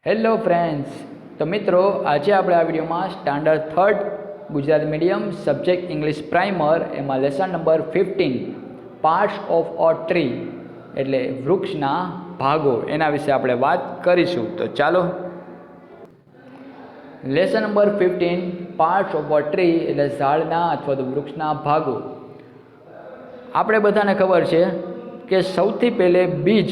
Hello friends, તો મિત્રો આજે આપણે આ વિડીયોમાં standard third Gujarati medium subject English primer એમાં lesson number 15 parts of a tree એટલે વૃક્ષના ભાગો એના વિશે આપણે વાત કરીશું. તો ચાલો, lesson number 15 parts of a tree એટલે ઝાડના અથવા તો વૃક્ષના ભાગો. આપણે બધાને ખબર છે કે સૌથી પહેલે બીજ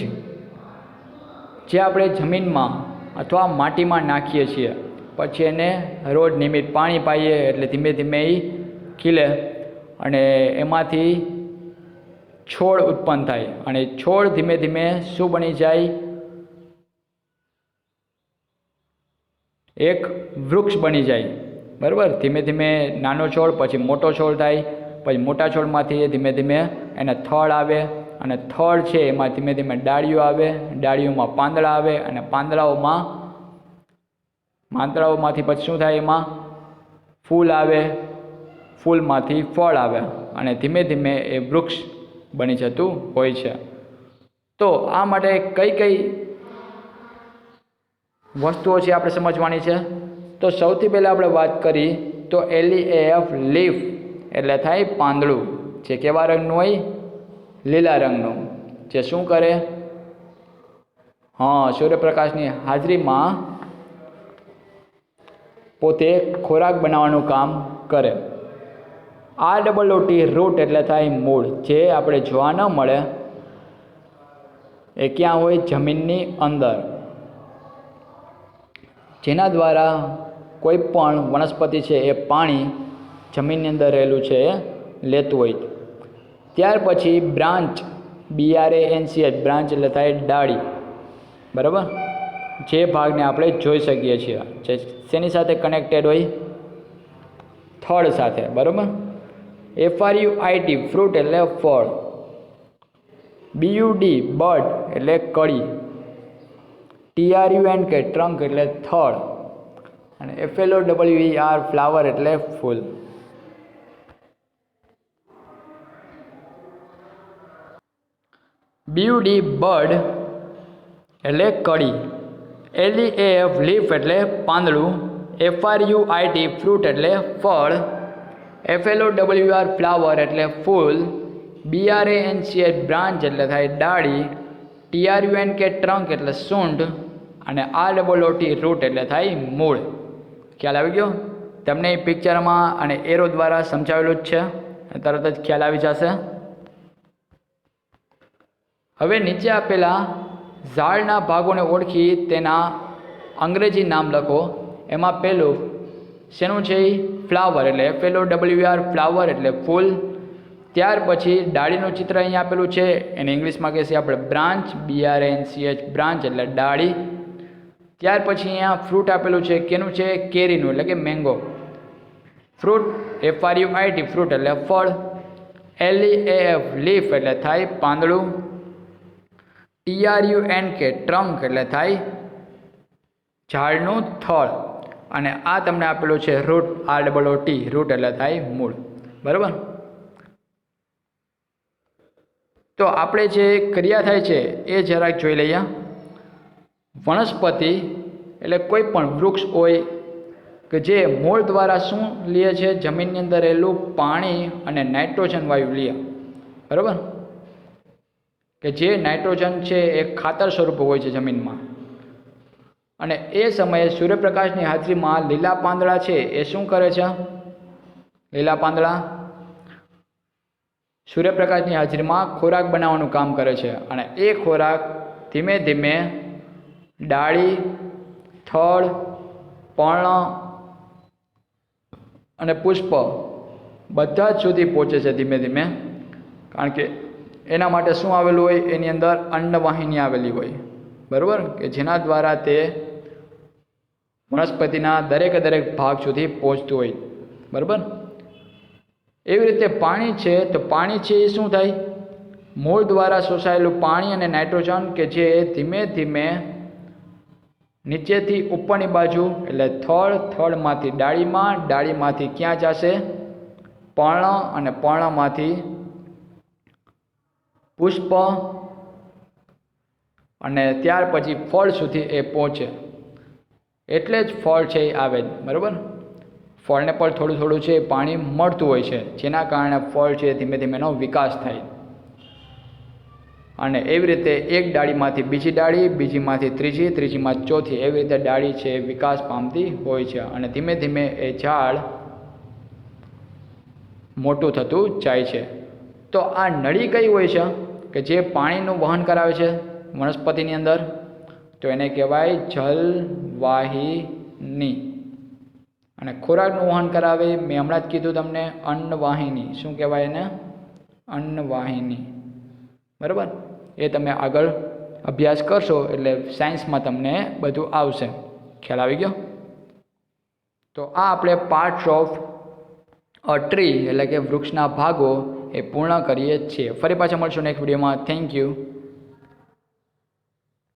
જે આપણે જમીનમાં અથવા માટીમાં નાખીએ છીએ, પછી એને રોજ નિયમિત પાણી પાઈએ એટલે ધીમે ધીમે એ ખીલે અને એમાંથી છોડ ઉત્પન્ન થાય અને છોડ ધીમે ધીમે શું બની જાય? એક વૃક્ષ બની જાય. બરાબર? ધીમે ધીમે નાનો છોડ, પછી મોટો છોડ થાય, પછી મોટા છોડમાંથી ધીમે ધીમે એને થડ આવે અને થડ છે એમાં ધીમે ધીમે ડાળીઓ આવે, ડાળીઓમાં પાંદડા આવે અને પાંદડાઓમાંથી પછી શું થાય? એમાં ફૂલ આવે, ફૂલમાંથી ફળ આવે અને ધીમે ધીમે એ વૃક્ષ બની જતું હોય છે. તો આ માટે કઈ કઈ વસ્તુઓ છે આપણે સમજવાની છે. તો સૌથી પહેલાં આપણે વાત કરી તો LEAF લીફ એટલે થાય પાંદડું, જે કેવા રંગનું હોય? લીલા રંગનું. જે શું કરે? સૂર્યપ્રકાશની હાજરીમાં પોતે ખોરાક બનાવવાનું કામ કરે. ROOT રૂટ એટલે થાય મૂળ, જે આપણે જોવા ન મળે, એ ક્યાં હોય? જમીનની અંદર. જેના દ્વારા કોઈ પણ વનસ્પતિ છે એ પાણી જમીનની અંદર રહેલું છે એ લેતું હોય. ત્યાર પછી બ્રાન્ચ, BRANCH, બ્રાન્ચ એટલે થાય ડાળી. બરાબર? જે ભાગને આપણે જોઈ શકીએ છીએ, જે શેની સાથે કનેક્ટેડ હોય? થડ સાથે. બરાબર? FRUIT ફ્રૂટ એટલે ફળ. BUD બડ એટલે કળી. TRUNK ટ્રંક એટલે થડ અને FLOWER ફ્લાવર એટલે ફૂલ. BUD બડ એટલે કળી, LEAF લીફ એટલે પાંદડું, FRUIT ફ્રૂટ એટલે ફળ, FLOWER ફ્લાવર એટલે ફૂલ, BRANCH બ્રાન્ચ એટલે થાય ડાળી, TRUNK ટ્રંક એટલે સૂંઢ અને ROOT રૂટ એટલે થાય મૂળ. ખ્યાલ આવી ગયો? તમને એ પિક્ચરમાં અને એરો દ્વારા સમજાવેલું જ છે, તરત જ ખ્યાલ આવી જશે. હવે નીચે આપેલા ઝાડના ભાગોને ઓળખી તેના અંગ્રેજી નામ લખો. એમાં પહેલું શેનું છે? ફ્લાવર એટલે FLOWER ફ્લાવર એટલે ફૂલ. ત્યાર પછી ડાળીનું ચિત્ર અહીંયા આપેલું છે, એને ઇંગ્લિશમાં કહીએ છીએ આપણે બ્રાન્ચ, BRANCH બ્રાન્ચ એટલે ડાળી. ત્યાર પછી અહીંયા ફ્રૂટ આપેલું છે, કેનું છે? કેરીનું એટલે કે મેંગો. ફ્રૂટ FRUIT ફ્રૂટ એટલે ફળ. LEAF લીફ એટલે થાય પાંદડું. TRUNK ટ્રંક એટલે થાય ઝાડનું થડ અને આ તમને આપેલું છે રૂટ, ROOT રૂટ એટલે થાય મૂળ. બરાબર? તો આપણે જે ક્રિયા થાય છે એ જરાક જોઈ લઈએ. વનસ્પતિ એટલે કોઈ પણ વૃક્ષ હોય કે જે મૂળ દ્વારા શું લે છે? જમીનની અંદર રહેલું પાણી અને નાઇટ્રોજન વાયુ લે. બરાબર? કે જે નાઇટ્રોજન છે એ ખાતર સ્વરૂપે હોય છે જમીનમાં અને એ સમયે સૂર્યપ્રકાશની હાજરીમાં લીલા પાંદડા છે એ શું કરે છે? લીલા પાંદડા સૂર્યપ્રકાશની હાજરીમાં ખોરાક બનાવવાનું કામ કરે છે અને એ ખોરાક ધીમે ધીમે ડાળી, થડ, પર્ણ અને પુષ્પ બધા જ સુધી પહોંચે છે ધીમે ધીમે. કારણ કે એના માટે શું આવેલું હોય? એની અંદર અન્નવાહિની આવેલી હોય. બરાબર? કે જેના દ્વારા તે વનસ્પતિના દરેકે દરેક ભાગ સુધી પહોંચતું હોય. બરાબર? એવી રીતે પાણી છે, તો પાણી છે એ શું થાય? મૂળ દ્વારા શોષાયેલું પાણી અને નાઇટ્રોજન કે જે ધીમે ધીમે નીચેથી ઉપરની બાજુ એટલે થડમાંથી ડાળીમાં, ડાળીમાંથી ક્યાં જશે? પર્ણ અને પર્ણમાંથી પુષ્પ અને ત્યાર પછી ફળ સુધી એ પહોંચે. એટલે જ ફળ છે એ આવે બરાબર. ફળને પણ થોડું થોડું છે પાણી મળતું હોય છે, જેના કારણે ફળ છે ધીમે ધીમે એનો વિકાસ થાય. અને એવી રીતે એક ડાળીમાંથી બીજી ડાળી, બીજીમાંથી ત્રીજી, ત્રીજીમાં ચોથી, એવી રીતે ડાળી છે વિકાસ પામતી હોય છે અને ધીમે ધીમે એ ઝાડ મોટું થતું જાય છે. તો આ નળી કઈ હોય છે કે જે પાણીનું વહન કરાવે છે વનસ્પતિની અંદર? તો એને કહેવાય જલવાહિની. અને ખોરાકનું વહન કરાવે મેં હમણાં જ કીધું તમને, અન્નવાહિની. શું કહેવાય એને? અન્નવાહિની. બરાબર. એ તમે આગળ અભ્યાસ કરશો એટલે સાયન્સમાં તમને બધું આવશે. ખ્યાલ આવી ગયો? તો આ આપણે પાર્ટ્સ ઓફ અ ટ્રી એટલે કે વૃક્ષના ભાગો એ પૂર્ણ કરીએ છીએ. ફરી પાછા મળશું નેક્સ્ટ વિડીયોમાં. Thank you.